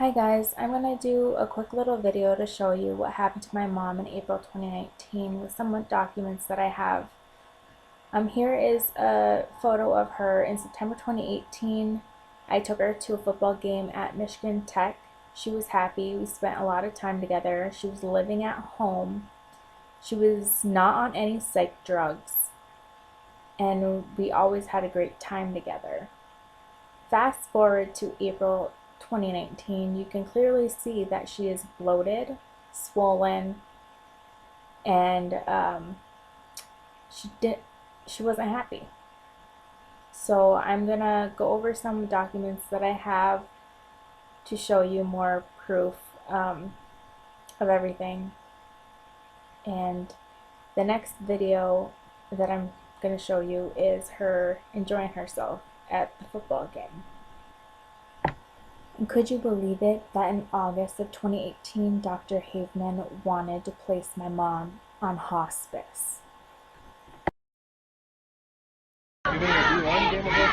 Hi guys, I'm going to do a quick little video to show you what happened to my mom in April 2019 with some documents that I have. Here is a photo of her in September 2018. I took her to a football game at Michigan Tech. She was happy. We spent a lot of time together. She was living at home. She was not on any psych drugs. And we always had a great time together. Fast forward to April 2019, you can clearly see that she is bloated, swollen, and she wasn't happy. So I'm gonna go over some documents that I have to show you more proof of everything. And the next video that I'm gonna show you is her enjoying herself at the football game. And could you believe it that in August of 2018, Dr. Hafeman wanted to place my mom on hospice? You mean a D1 game ago?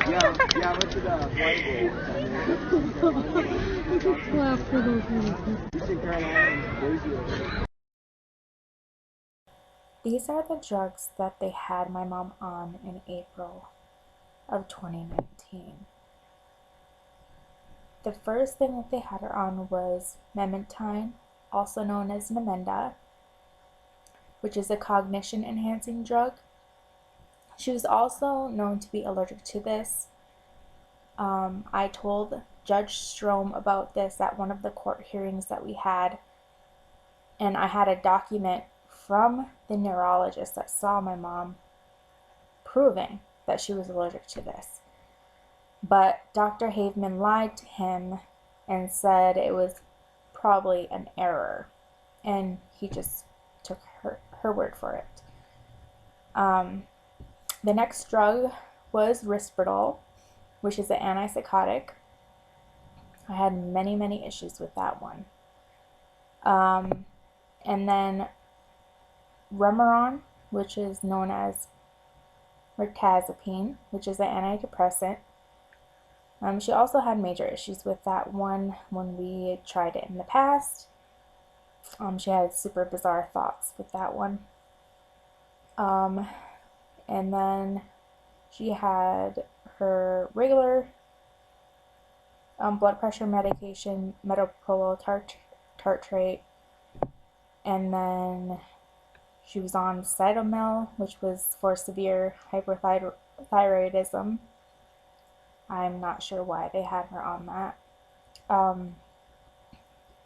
Yeah, I went to the White Bowl. These are the drugs that they had my mom on in April of 2019. The first thing that they had her on was memantine, also known as Namenda, which is a cognition enhancing drug. She was also known to be allergic to this. I told Judge Strom about this at one of the court hearings that we had, and I had a document from the neurologist that saw my mom proving that she was allergic to this. But Dr. Hafeman lied to him and said it was probably an error, and he just took her word for it. The next drug was Risperdal, which is an antipsychotic. I had many issues with that one. And then Remeron, which is known as mirtazapine, which is an antidepressant. She also had major issues with that one when we tried it in the past. She had super bizarre thoughts with that one. And then she had her regular blood pressure medication, metoprolol tartrate, and then she was on Cytomel, which was for severe hyperthyroidism. I'm not sure why they had her on that.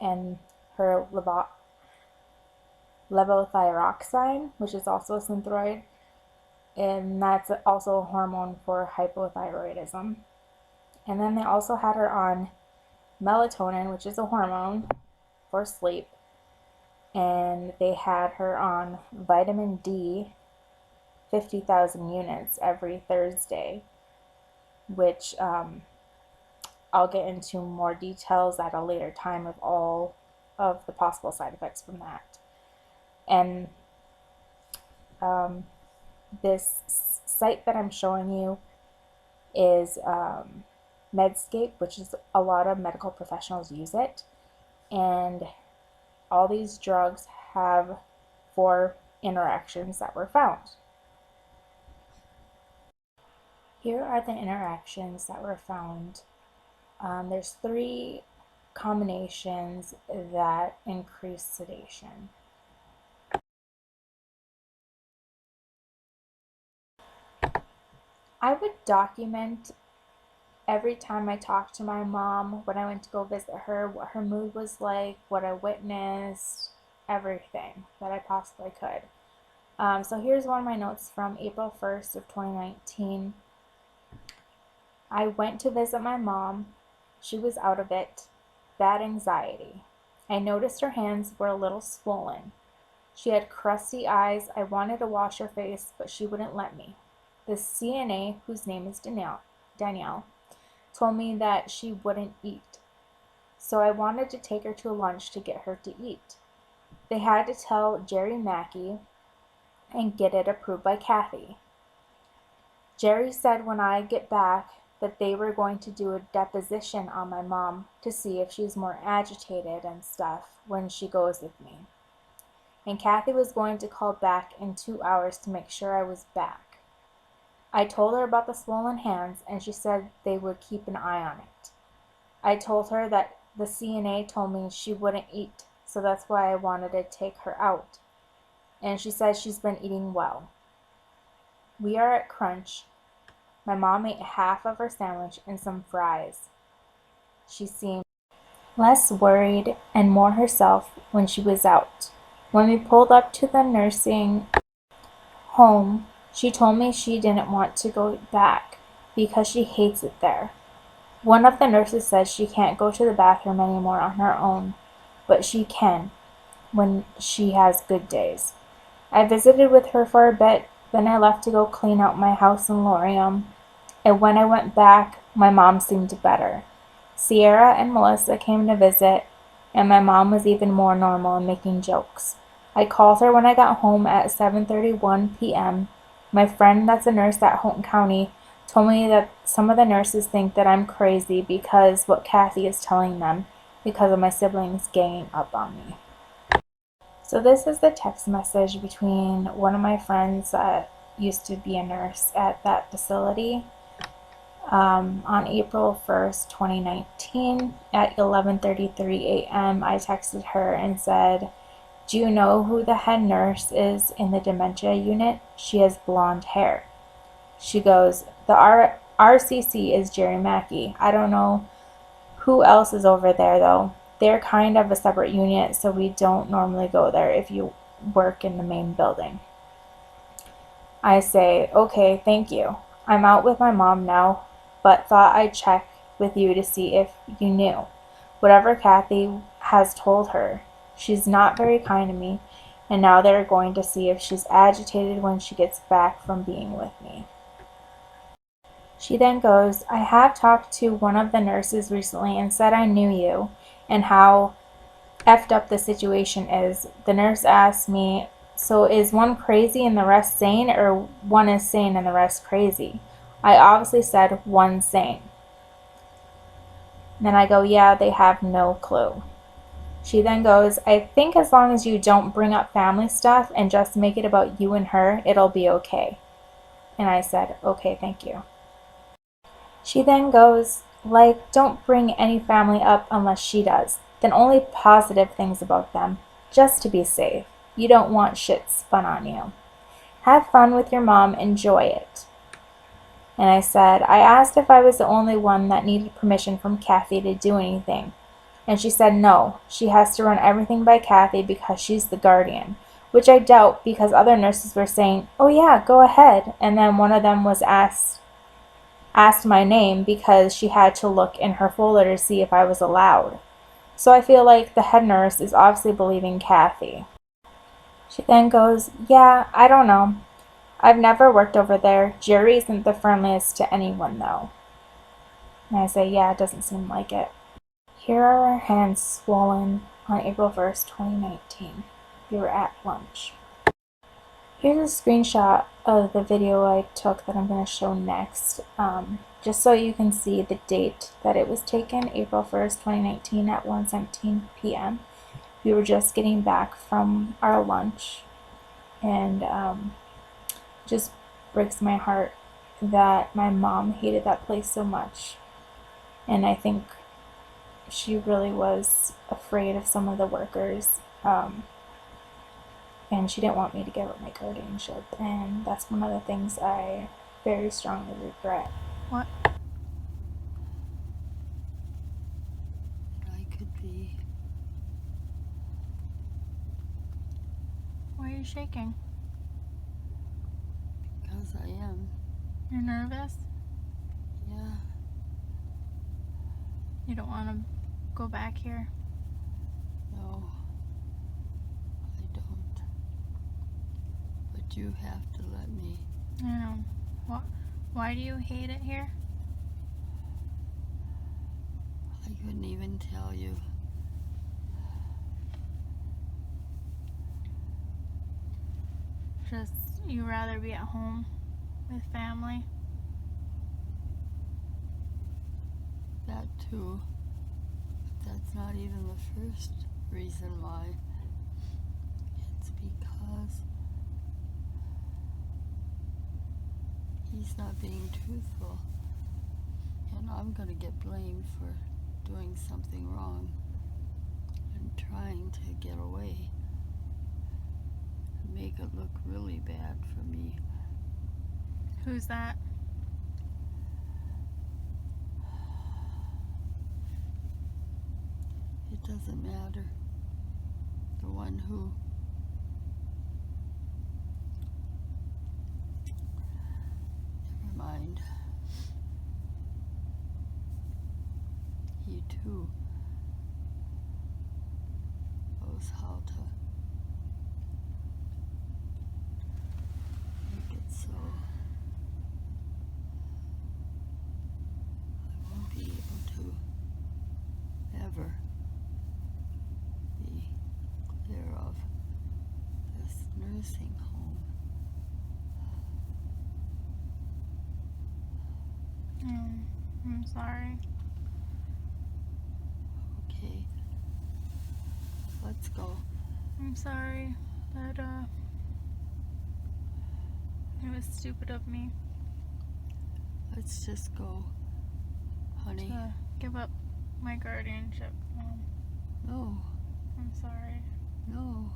And her levothyroxine, which is also a synthroid, and that's also a hormone for hypothyroidism. And then they also had her on melatonin, which is a hormone for sleep, and they had her on vitamin D, 50,000 units every Thursday, which I'll get into more details at a later time of all of the possible side effects from that. And this site that I'm showing you is Medscape, which is a lot of medical professionals use it, and all these drugs have 4 interactions that were found. Here are the interactions that were found. There's 3 combinations that increase sedation. I would document every time I talked to my mom, when I went to go visit her, what her mood was like, what I witnessed, everything that I possibly could. So here's one of my notes from April 1st of 2019. I went to visit my mom. She was out of it. Bad anxiety. I noticed her hands were a little swollen. She had crusty eyes. I wanted to wash her face, but she wouldn't let me. The CNA, whose name is Danielle, told me that she wouldn't eat. So I wanted to take her to lunch to get her to eat. They had to tell Jerry Mackey and get it approved by Kathy. Jerry said when I get back that they were going to do a deposition on my mom to see if she's more agitated and stuff when she goes with me. And Kathy was going to call back in 2 hours to make sure I was back. I told her about the swollen hands, and she said they would keep an eye on it. I told her that the CNA told me she wouldn't eat, so that's why I wanted to take her out. And she says she's been eating well. We are at Crunch. My mom ate half of her sandwich and some fries. She seemed less worried and more herself when she was out. When we pulled up to the nursing home, she told me she didn't want to go back because she hates it there. One of the nurses says she can't go to the bathroom anymore on her own, but she can when she has good days. I visited with her for a bit, then I left to go clean out my house in Lorium, and when I went back, my mom seemed better. Sierra and Melissa came to visit, and my mom was even more normal and making jokes. I called her when I got home at 7:31 p.m. My friend that's a nurse at Houghton County told me that some of the nurses think that I'm crazy because what Kathy is telling them because of my siblings ganging up on me. So this is the text message between one of my friends that used to be a nurse at that facility. On April 1st, 2019 at 11:33 a.m. I texted her and said, "Do you know who the head nurse is in the dementia unit? She has blonde hair." She goes, "The RCC is Jerry Mackey. I don't know who else is over there though. They're kind of a separate unit, so we don't normally go there if you work in the main building." I say, "Okay, thank you. I'm out with my mom now, but thought I'd check with you to see if you knew. Whatever Kathy has told her, she's not very kind to me, and now they're going to see if she's agitated when she gets back from being with me." She then goes, "I have talked to one of the nurses recently and said I knew you and how effed up the situation is. The nurse asked me, so is one crazy and the rest sane, or one is sane and the rest crazy? I obviously said one sane." And then I go, "Yeah, they have no clue." She then goes, "I think as long as you don't bring up family stuff and just make it about you and her, it'll be okay." And I said, "Okay, thank you." She then goes, like, "Don't bring any family up unless she does. Then only positive things about them, just to be safe. You don't want shit spun on you. Have fun with your mom, enjoy it." And I said, I asked if I was the only one that needed permission from Kathy to do anything. And she said no, she has to run everything by Kathy because she's the guardian. Which I doubt because other nurses were saying, "Oh yeah, go ahead." And then one of them was asked my name because she had to look in her folder to see if I was allowed. So I feel like the head nurse is obviously believing Kathy. She then goes, "Yeah, I don't know. I've never worked over there. Jerry isn't the friendliest to anyone though." And I say, "Yeah, it doesn't seem like it." Here are our hands swollen on April 1st, 2019. We were at lunch. Here's a screenshot of the video I took that I'm going to show next, just so you can see the date that it was taken, April 1st, 2019 at 1:17 p.m. We were just getting back from our lunch, and just breaks my heart that my mom hated that place so much. And I think she really was afraid of some of the workers. And she didn't want me to give up my guardianship, and that's one of the things I very strongly regret. What? I could be. Why are you shaking? Because I am. You're nervous? Yeah. You don't want to go back here? No. I don't. But you have to let me. I know. Why do you hate it here? I couldn't even tell you. Just, you rather be at home with family? too. But that's not even the first reason why. It's because he's not being truthful. And I'm going to get blamed for doing something wrong and trying to get away and make it look really bad for me. Who's that? It doesn't matter. The one who never mind. He too knows how to make it so I won't be able to ever be clear of this nursing home. I'm sorry. Okay, let's go. I'm sorry that it was stupid of me Let's just go, honey. to give up my guardianship. No, I'm sorry. no.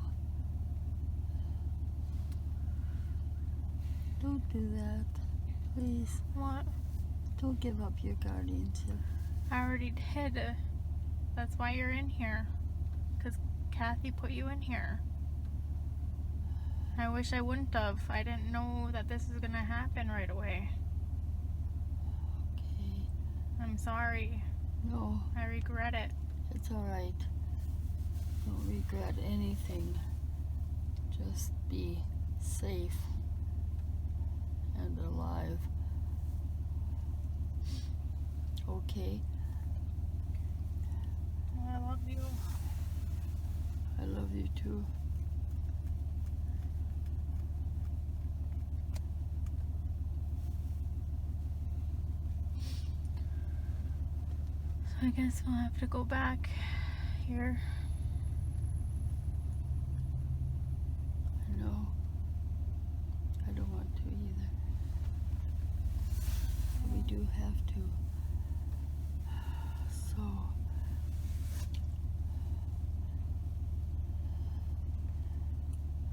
Don't do that. Please, What? don't give up your guardianship. I already did. That's why you're in here. Because Kathy put you in here. I wish I wouldn't have. I didn't know that this was going to happen right away. Okay. I'm sorry. No, I regret it. it's all right. Don't regret anything. Just be safe and alive. Okay? I love you. I love you too. So I guess we'll have to go back here. I know. I don't want to either. But we do have to. So,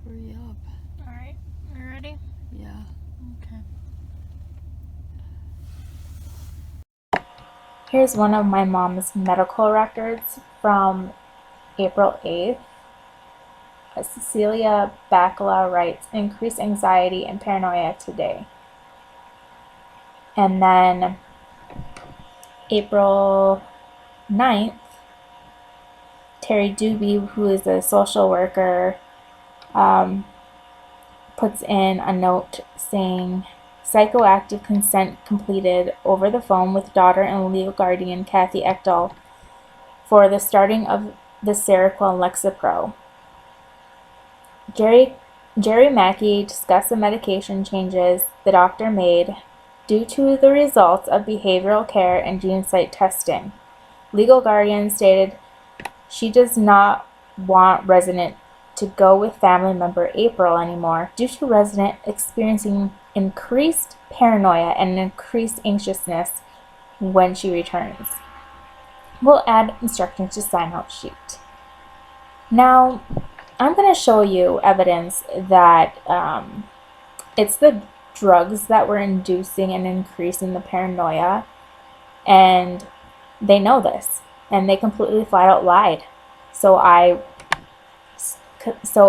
hurry up. Alright, you ready? Yeah. Okay. Here's one of my mom's medical records from April 8th. Cecilia Bacala writes, increased anxiety and paranoia today. And then April 9th, Terry Doobie, who is a social worker, puts in a note saying, psychoactive consent completed over the phone with daughter and legal guardian Kathy Echdahl for the starting of the Seroquel and Lexapro. Jerry Mackey discussed the medication changes the doctor made due to the results of behavioral care and gene site testing. Legal guardian stated she does not want resident to go with family member April anymore due to resident experiencing increased paranoia and increased anxiousness when she returns. We'll add instructions to sign out sheet. Now, I'm going to show you evidence that it's the drugs that were inducing and increasing the paranoia, and they know this, and they completely flat out lied. So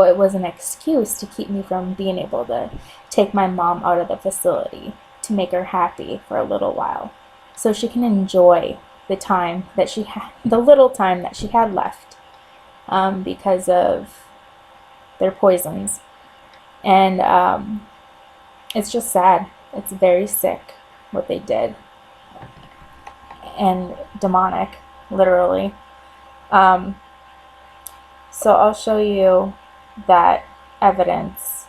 it was an excuse to keep me from being able to take my mom out of the facility to make her happy for a little while, so she can enjoy the time that she had, the little time that she had left, because of their poisons. And it's just sad. It's very sick what they did, and demonic, literally. So I'll show you that evidence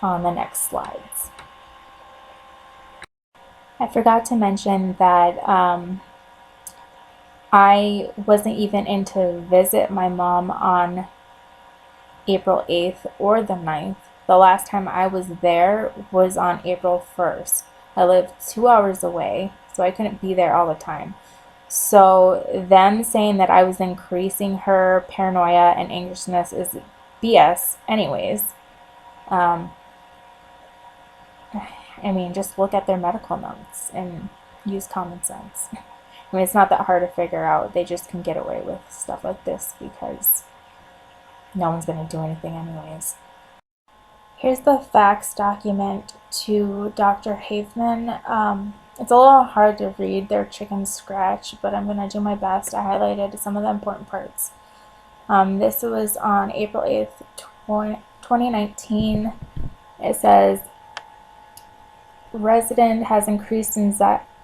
on the next slides. I forgot to mention that I wasn't even in to visit my mom on April 8th or the 9th. The last time I was there was on April 1st. I lived 2 hours away, so I couldn't be there all the time. So, them saying that I was increasing her paranoia and anxiousness is BS, anyways. Um, I mean, just look at their medical notes and use common sense. I mean, it's not that hard to figure out. They just can get away with stuff like this because no one's going to do anything, anyways. Here's the fax document to Dr. Hafeman. It's a little hard to read their chicken scratch, but I'm going to do my best. I highlighted some of the important parts. This was on April 8th, 2019. It says, resident has increased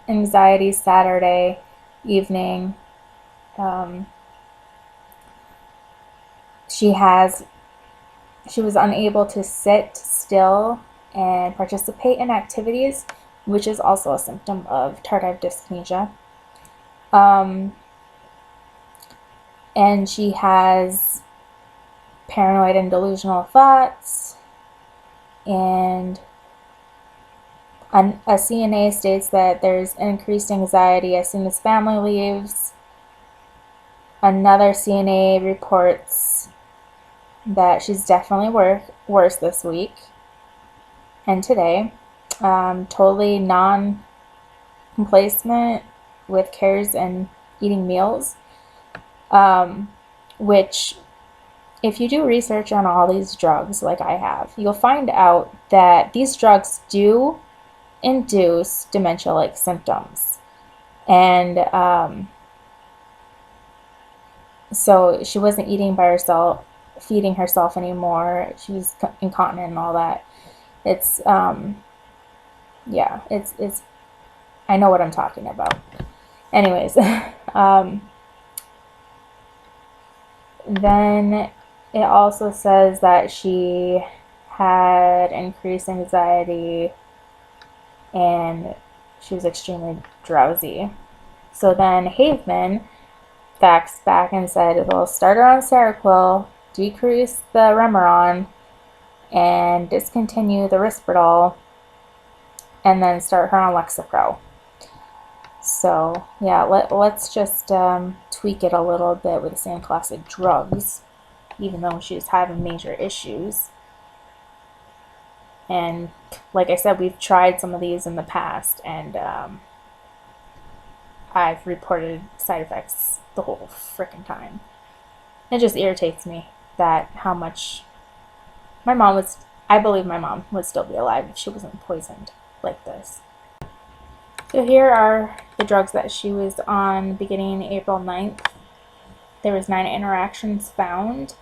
anxiety Saturday evening. She was unable to sit still and participate in activities, which is also a symptom of tardive dyskinesia. And she has paranoid and delusional thoughts. And a CNA states that there's increased anxiety as soon as family leaves. Another CNA reports that she's definitely worse this week and today. Totally non-complacent with cares and eating meals. Which, if you do research on all these drugs like I have, you'll find out that these drugs do induce dementia-like symptoms. And so she wasn't eating by herself, feeding herself anymore. She was incontinent and all that. It's yeah, it's I know what I'm talking about. Anyways, then it also says that she had increased anxiety and she was extremely drowsy. So then Hafeman faxed back and said, well, start her on Seroquel, decrease the Remeron, and discontinue the Risperdal, and then start her on Lexapro. So yeah, let's just tweak it a little bit with the same classic drugs, even though she was having major issues. And like I said, we've tried some of these in the past, and I've reported side effects the whole frickin' time. It just irritates me that how much I believe my mom would still be alive if she wasn't poisoned like this. So here are the drugs that she was on beginning April 9th. There was 9 interactions found.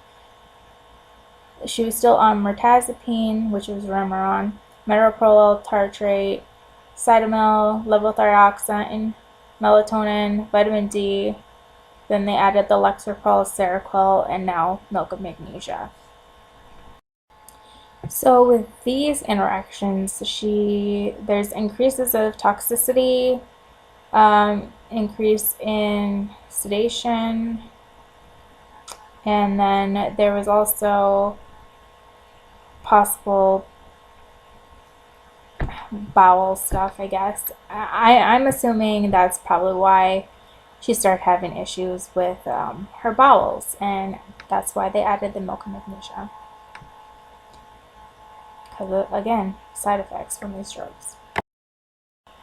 She was still on mirtazapine, which was Remeron, metoprolol tartrate, cytomel, levothyroxine, melatonin, vitamin D. Then they added the Lexapro, Seroquel, and now milk of magnesia. So with these interactions, there's increases of toxicity, increase in sedation, and then there was also possible bowel stuff, I guess. I'm assuming that's probably why she started having issues with her bowels, and that's why they added the milk of magnesia. Because, again, side effects from these drugs.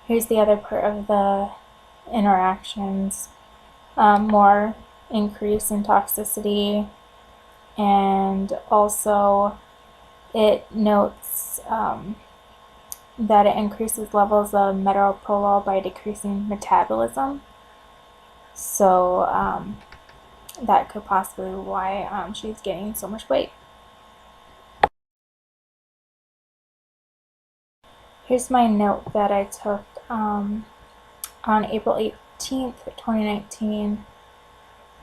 Here's the other part of the interactions. More increase in toxicity, and also it notes that it increases levels of metoprolol by decreasing metabolism. So that could possibly be why she's gaining so much weight. Here's my note that I took on April 18th, 2019.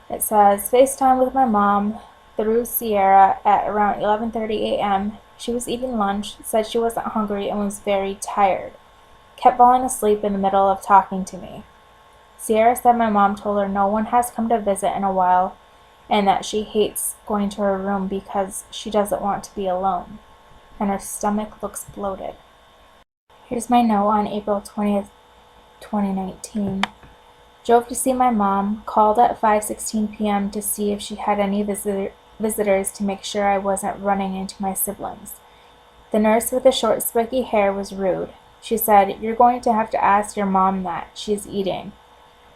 It says, FaceTime with my mom through Sierra at around 11:30 a.m. She was eating lunch, said she wasn't hungry, and was very tired. Kept falling asleep in the middle of talking to me. Sierra said my mom told her no one has come to visit in a while and that she hates going to her room because she doesn't want to be alone, and her stomach looks bloated. Here's my note on April 20th, 2019. Drove to see my mom, called at 5:16 p.m. to see if she had any visitors to make sure I wasn't running into my siblings. The nurse with the short, spiky hair was rude. She said, "You're going to have to ask your mom that. She's eating."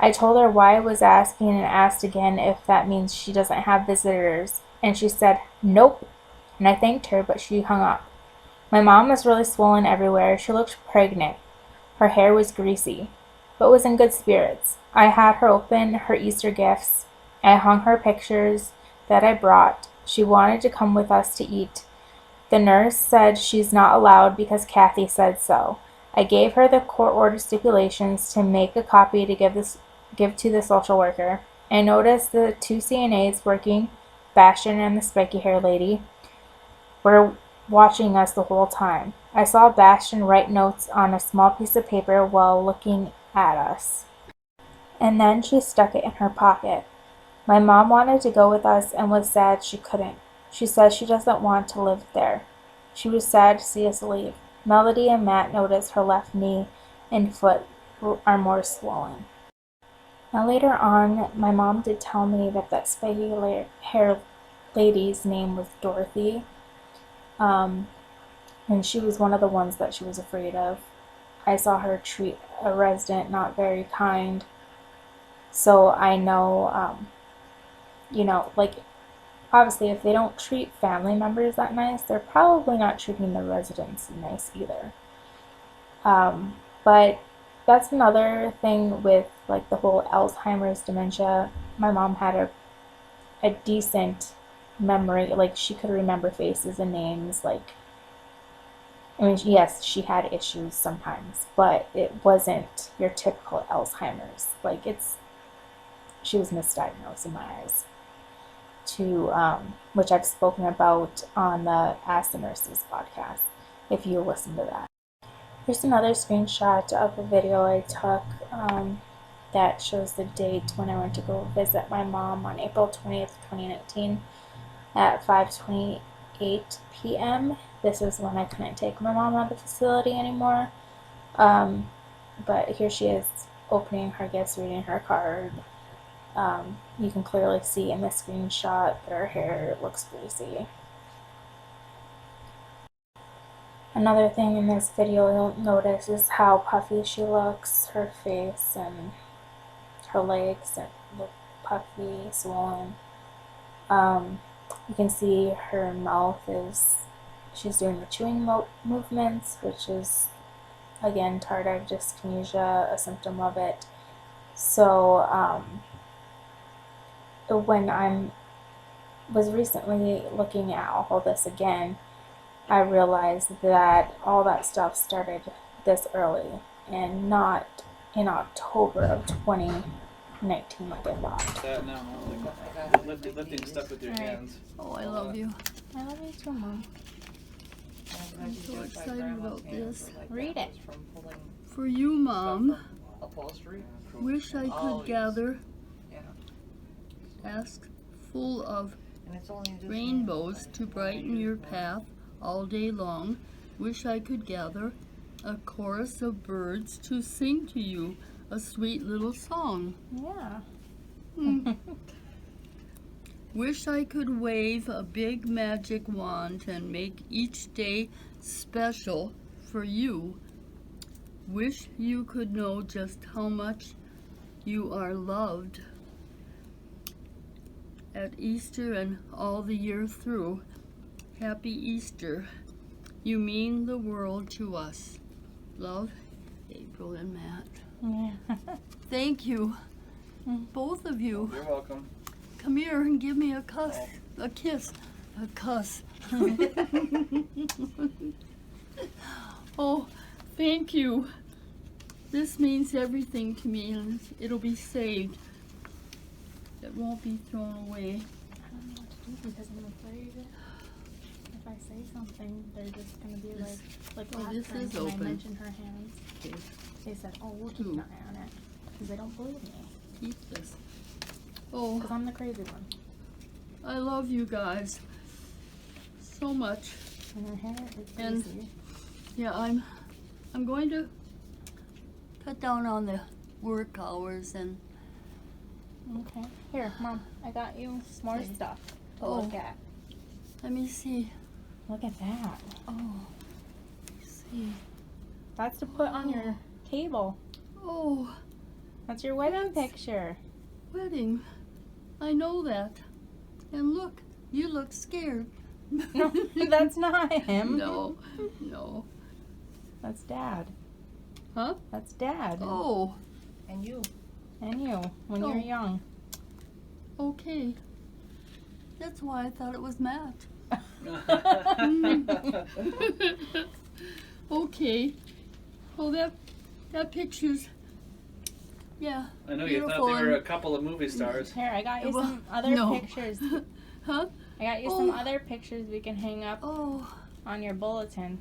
I told her why I was asking and asked again if that means she doesn't have visitors, and she said, "Nope." And I thanked her, but she hung up. My mom was really swollen everywhere. She looked pregnant. Her hair was greasy, but was in good spirits. I had her open her Easter gifts. I hung her pictures that I brought. She wanted to come with us to eat. The nurse said she's not allowed because Kathy said so. I gave her the court order stipulations to make a copy to give to the social worker. I noticed the two CNAs working, Bastion and the spiky hair lady, were watching us the whole time. I saw Bastion write notes on a small piece of paper while looking at us. And then she stuck it in her pocket. My mom wanted to go with us and was sad she couldn't. She says she doesn't want to live there. She was sad to see us leave. Melody and Matt noticed her left knee and foot are more swollen. Now later on, my mom did tell me that spiky hair lady's name was Dorothy. And she was one of the ones that she was afraid of. I saw her treat a resident not very kind. So I know, like, obviously if they don't treat family members that nice, they're probably not treating the residents nice either. But that's another thing with, like, the whole Alzheimer's dementia. My mom had a decent memory. Like, she could remember faces and names. Like, I mean, yes, she had issues sometimes, but it wasn't your typical Alzheimer's. Like, she was misdiagnosed in my eyes, which I've spoken about on the Ask the Nurses podcast, if you listen to that. Here's another screenshot of a video I took that shows the date when I went to go visit my mom on April 20th, 2019 at 5:28 p.m. This is when I couldn't take my mom out of the facility anymore. But here she is opening her gifts, reading her card. You can clearly see in the screenshot that her hair looks greasy. Another thing in this video you'll notice is how puffy she looks. Her face and her legs look puffy, swollen. You can see her mouth she's doing the chewing movements, which is, again, tardive dyskinesia, a symptom of it. So, when I was recently looking at all this again, I realized that all that stuff started this early and not in October of 2019 like I thought. That now, like lifting stuff with your hands. Oh, I love you. I love you too, Mom. I'm so excited about this. Read it. For you, Mom, wish I could gather asks full of rainbows to brighten your path all day long. Wish I could gather a chorus of birds to sing to you a sweet little song. Yeah. Wish I could wave a big magic wand and make each day special for you. Wish you could know just how much you are loved at Easter and all the year through. Happy Easter. You mean the world to us. Love, April and Matt. Yeah. Thank you, both of you. You're welcome. Come here and give me a kiss. A kiss. A cuss. Oh, thank you. This means everything to me, and it'll be saved. It won't be thrown away. I don't know what to do because I'm afraid if I say something, they're just going to be like Oh, last this time is when open. I mentioned her hands. Okay. They said, "Oh, we'll keep an eye on it." because they don't believe me. Keep this. Oh, Because I'm the crazy one. I love you guys so much. And her hair is And- crazy. Yeah, I'm going to cut down on the work hours and Okay. Here, Mom. I got you more Okay. stuff to Oh. look at. let me see. Look at that. Oh, let's see. That's to put on your table. Oh, That's your wedding That's- picture. wedding. I know that. And look, you look scared. No, that's not him. No, no. That's Dad. Huh? That's Dad. Oh, And you. And you, when Oh. you're young. okay. That's why I thought it was Matt. Okay. Oh, that picture's, yeah. I know you thought Beautiful they were a and- couple of movie stars. Here, I got you Well, some other no. pictures. Huh? I got you some Oh. other pictures we can hang up Oh, on your bulletin.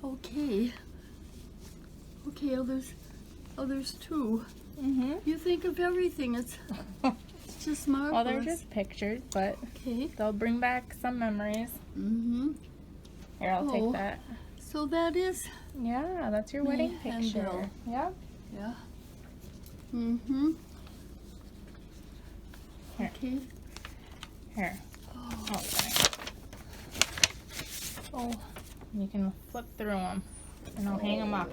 okay. Okay, there's two. Mm-hmm. You think of everything. It's just marvelous. Well, they're just pictures, but Okay. they'll bring back some memories. Mm-hmm. Here, I'll Oh. take that. So that is, Yeah, that's your Me wedding and picture. Bill. Yep. yeah. Mm-hmm. Here. Okay. Here. Oh, Oh, sorry. oh. You can flip through them, and I'll hang them up.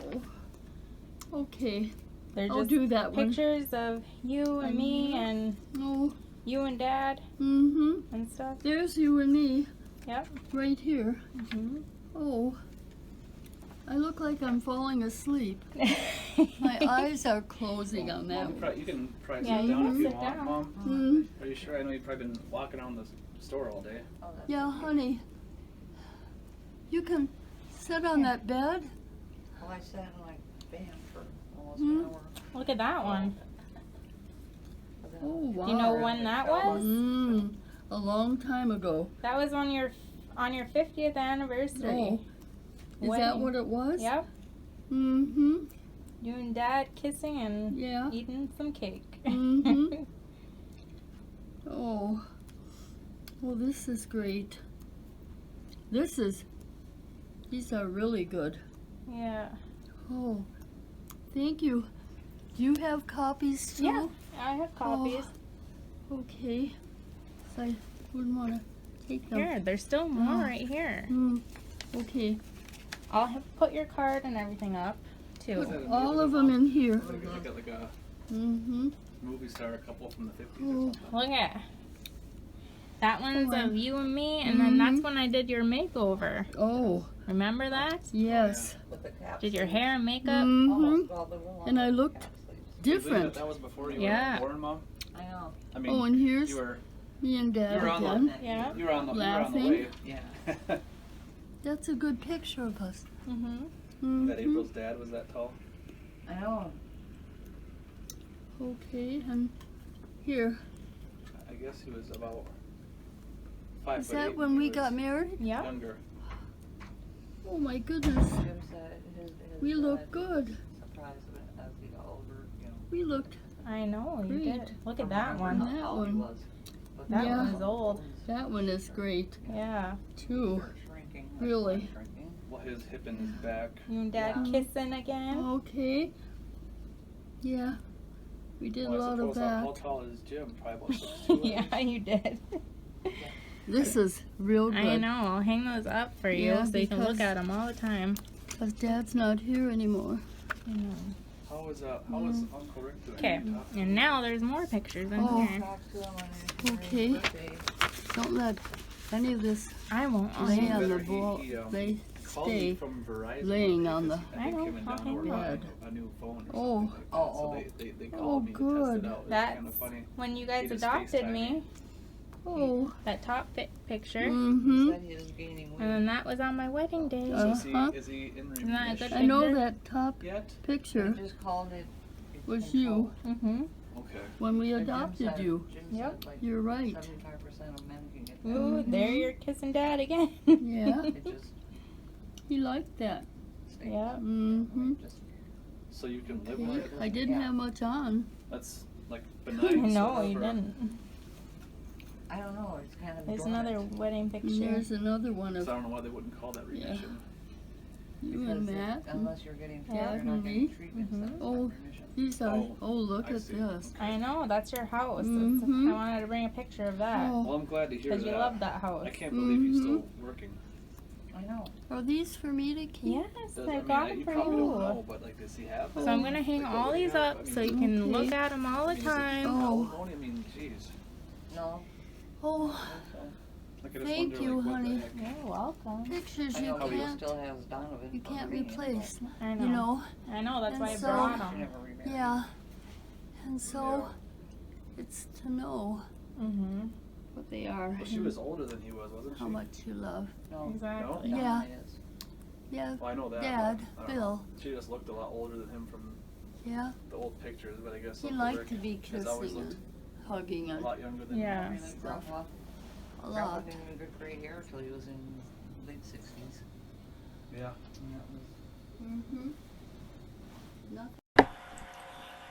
Okay. They're I'll just do that one. pictures of you and me, and Oh. you and Dad, Mm-hmm. and stuff. There's you and me Yep. right here. Mm-hmm. Oh. I look like I'm falling asleep. My eyes are closing on that one. You can probably Yeah, sit you down can if you sit want, down. Mom. Mm. Are you sure? I know you've probably been walking around the store all day. Oh, that's Yeah, honey. You can sit on that bed. Well, I sat in like bam for almost Hmm. an hour. Look at that one. But then- Oh, wow. Do you know when that was? Mm, a long time ago. That was on your 50th anniversary. Oh, is that Wedding. what it was? Yep. Mm-hmm. You and Dad kissing and Yeah. eating some cake. Mhm. Oh. Well, this is great. These are really good. Yeah. Oh, thank you. Do you have copies too? Yeah. I have copies. Okay. So I wouldn't want to take them. Here, there's still more Oh. right here. Okay. I'll have put your card and everything up too. Put all of them in here. Like a Mm-hmm. movie star, a couple from the 50s Oh. or something. Look at that one's Oh, of you and me, and then that's when I did your makeover. Oh, Remember that? yes. With the cap Did your sleeves. hair and makeup? Mm-hmm. Almost all the wool on And I the looked cap sleeves. different. That was before you Yeah. were born, Mom? I know. I mean, Oh, and here's you were me and Dad you were on again. Yeah. you were on the Laughing. way. Yeah. That's a good picture of us. Mm-hmm. That Mm-hmm. April's dad was that tall. I know. Okay, and here. I guess he was about 5'8". Is that when we got married? Yep. Younger. Oh my goodness. Jim said his We look dad good. was surprised as he got older, you know. We looked, I know you Great. did. Look at I that remember one. That how he one. was. But That Yeah. one's old. that one is great Yeah. too. Shrinking. Really? Shrinking. Well, his hip and his back. You and Dad Yeah. kissing again. Okay. Yeah. We did Well, a I lot of suppose how that. tall is Jim? Probably about 6'2". Yeah, you did. This is real good. I know. I'll hang those up for you Yeah, so you can look because- at them all the time. Because Dad's not here anymore. I know. How is Uncle Rick doing? Okay, and now there's more pictures in Oh. here. Talked to him on his Okay. birthday. Don't let any of this I won't. I'll lay hang on better the he- ball. he, They Called me stay. from Verizon laying because on the- I think I know, him and I'll Donna hang were them. buying a new phone or Oh. something like that. Oh, So they Oh, called me to test good. it out. It was That's kind of funny. when you He guys just adopted FaceTimed me. me. Oh. That top picture. He Mm-hmm. said he was gaining weight. And then that was on my wedding day. So Uh-huh. is he in that a remission good I know picture? that top yet? picture He just called it. it's was control. you Mm-hmm. Okay. when we And Jim adopted said- you. Jim Yep. said like You're right. 75% of men can get that. Ooh, there you're kissing Dad again. Yeah. It just He liked that. stays. Yeah. Mm-hmm. Just so you can live Okay. with it. I didn't have much on. That's like I benign. know, sort of, you or- didn't. I don't know, it's kind of There's dormant. another wedding And picture. there's another one So I of don't know why they wouldn't call that Yeah. remission. you and Because Matt. and- unless you're getting treatment, Yeah. you're not getting Mhm. treatment, so it's Oh. not remission. These are. Oh, Oh, look I at see. this. I know, that's your house. Mhm. I wanted to bring a picture of that. Oh. Well, I'm glad to hear Because that. you love that house. I can't believe he's Mhm. still working. I know. Are these for me to keep? Yes, Does, I I mean, got you them for probably don't you. know, but like, does he have? So I'm gonna hang like, all what do you these have? up I so mean, you can look Okay. at them all the is it time. Oh. alimony? I mean, jeez. No. Oh, So, Like, I just Thank wonder, you, like, what honey. the heck. You're welcome. pictures I you know, but he can't. still has Donovan. You can't underneath, replace. I know. You know. I know, that's And why I so- brought but she them. never remarried. Yeah. And so, it's to know Mm-hmm. what they are. Well, she and was older than he was, wasn't she? how much you love. No. Exactly. No? Yeah. Donovan is. Yeah. Well, I know that. Dad, but I don't Bill. know. She just looked a lot older than him from Yeah. the old pictures, but I guess He Uncle liked Rick to be has always kissing looked and hugging a and lot younger than Yeah. I mean, like Grandpa, a Grandpa lot. didn't even get gray hair till he was in late 60s. Yeah. And that was Mm-hmm. Nothing.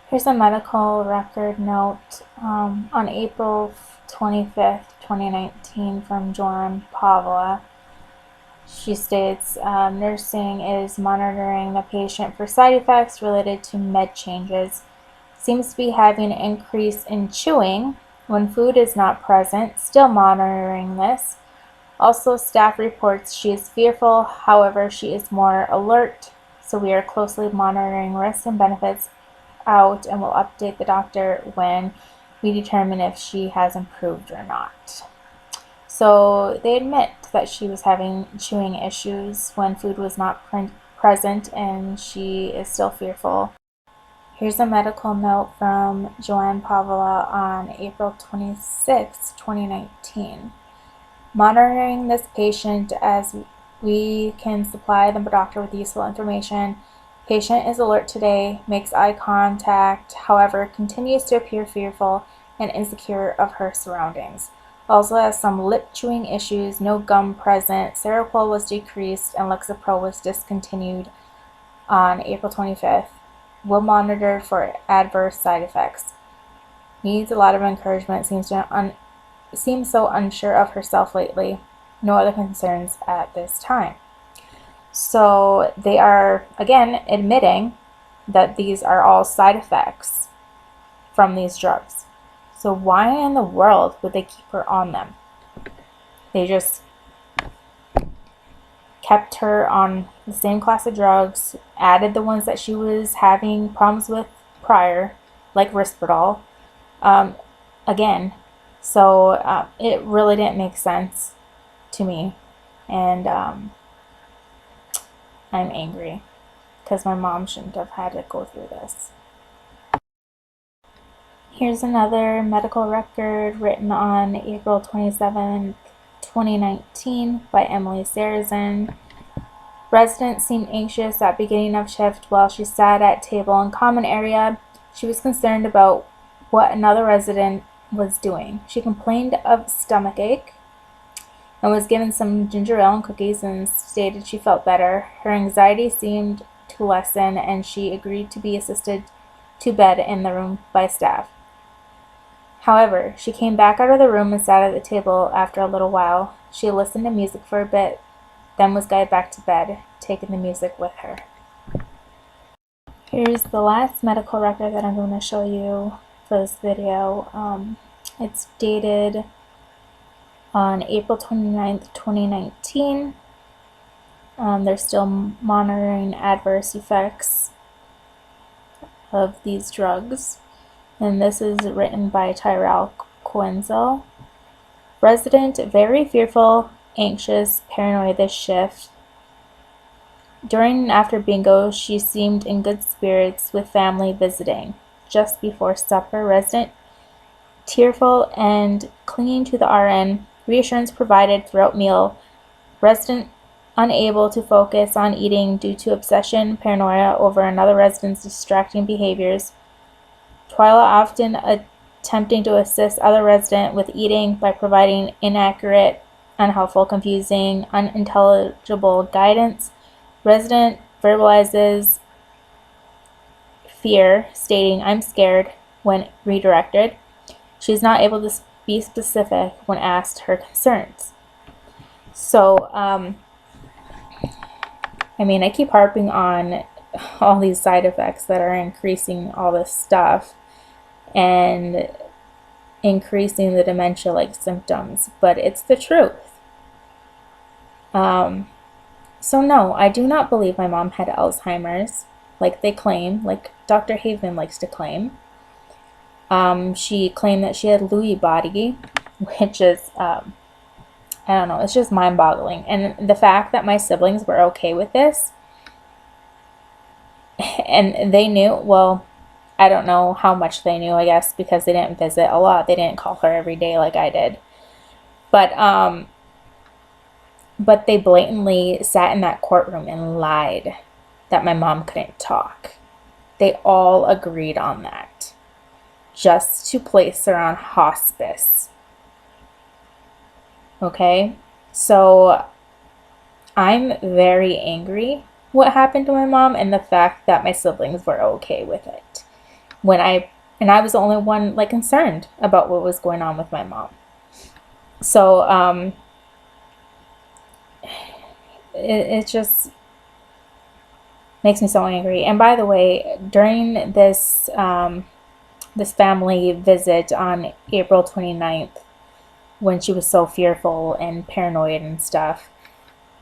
Here's a medical record note on April 25th, 2019 from Joanne Pavla. She states, nursing is monitoring the patient for side effects related to med changes. Seems to be having an increase in chewing when food is not present. Still monitoring this. Also, staff reports she is fearful, however, she is more alert. So we are closely monitoring risks and benefits out and will update the doctor when we determine if she has improved or not. So they admit that she was having chewing issues when food was not present and she is still fearful. Here's a medical note from Joanne Pavla on April 26, 2019. Monitoring this patient as we can supply the doctor with useful information. Patient is alert today, makes eye contact, however, continues to appear fearful and insecure of her surroundings. Also has some lip chewing issues, no gum present, Seroquel was decreased, and Lexapro was discontinued on April 25th. Will monitor for adverse side effects. Needs a lot of encouragement, seems so unsure of herself lately. No other concerns at this time. So they are, again, admitting that these are all side effects from these drugs. So why in the world would they keep her on them? They just kept her on the same class of drugs, added the ones that she was having problems with prior, like Risperdal, again. So it really didn't make sense to me. And I'm angry because my mom shouldn't have had to go through this. Here's another medical record written on April 27, 2019 by Emily Sarazin. Resident seemed anxious at beginning of shift while she sat at table in common area. She was concerned about what another resident was doing. She complained of stomachache and was given some ginger ale and cookies and stated she felt better. Her anxiety seemed to lessen and she agreed to be assisted to bed in the room by staff. However, she came back out of the room and sat at the table after a little while. She listened to music for a bit, then was guided back to bed, taking the music with her. Here's the last medical record that I'm going to show you for this video. It's dated on April 29th, 2019. They're still monitoring adverse effects of these drugs. And this is written by Tyrell Quenzel. Resident very fearful, anxious, paranoid this shift. During and after bingo, she seemed in good spirits with family visiting. Just before supper, resident tearful and clinging to the RN. Reassurance provided throughout meal. Resident unable to focus on eating due to obsession, paranoia over another resident's distracting behaviors. Twyla often attempting to assist other resident with eating by providing inaccurate, unhelpful, confusing, unintelligible guidance. Resident verbalizes fear, stating, "I'm scared," when redirected. She's not able to be specific when asked her concerns. So, I mean, I keep harping on all these side effects that are increasing all this stuff and increasing the dementia-like symptoms, but it's the truth. So no, I do not believe my mom had Alzheimer's, like they claim, like Dr. Hafeman likes to claim. She claimed that she had Lewy body, which is, I don't know, it's just mind-boggling. And the fact that my siblings were okay with this, and they knew, well, I don't know how much they knew, I guess, because they didn't visit a lot. They didn't call her every day like I did. But they blatantly sat in that courtroom and lied that my mom couldn't talk. They all agreed on that, just to place her on hospice. Okay? So I'm very angry what happened to my mom and the fact that my siblings were okay with it. And I was the only one like concerned about what was going on with my mom. So it just makes me so angry. And by the way, during this this family visit on April 29th, when she was so fearful and paranoid and stuff,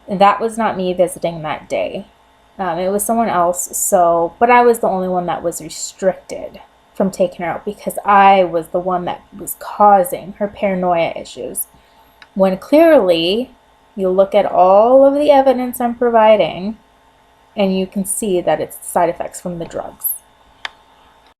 that was not me visiting that day. It was someone else. So, but I was the only one that was restricted from taking her out because I was the one that was causing her paranoia issues. When clearly you look at all of the evidence I'm providing and you can see that it's side effects from the drugs.